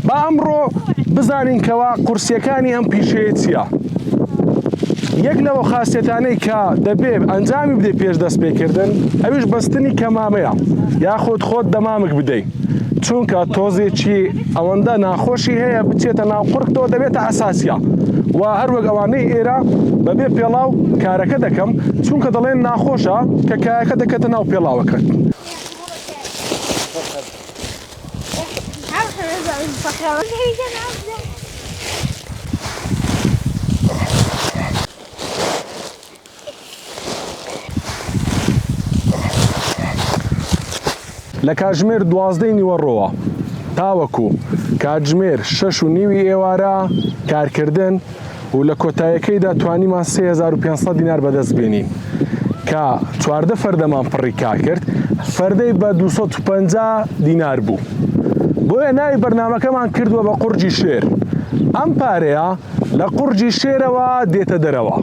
با ئەمڕۆ بزانین کەوا قورسیەکانی ئەم پیشەیە چییە. یەک لەوە خاصیەتانەی کە دەبێ ئەنجامی بدەیت پێش دەست پێکردن ئەویش بەستنی کەمامەیە یاخود خۆت دەمامک بدەیت، چونکە تۆزێکی ئەوەندە ناخۆشی هەیە بچێتە ناو قورکتەوە دەبێتە ئەساسیە و هەروەک ئەوانەی ئێرە بەبێ پێڵاو کارەکە دەکەم چونکە دەڵێن ناخۆشە کە کایەکە دەکەتە ناو پێڵاوەکە. لە کاتژمێر 12 نیوەڕۆوە تاوەکو کاتژمێر 6:30 ئێوارە کارکردن و لە کۆتاییەکەیدا توانیمان 3500 دینار بەدەست بێنین کە 14 فەردەمان پڕی کار کرد، فەردەی بە 250 دینار بوو. بۆیە ناوی بەرنامەکەمان کردووە بە قورجی شێر. ئەم پارەیە لە قورجی شێرەوە دێتە دەرەوە.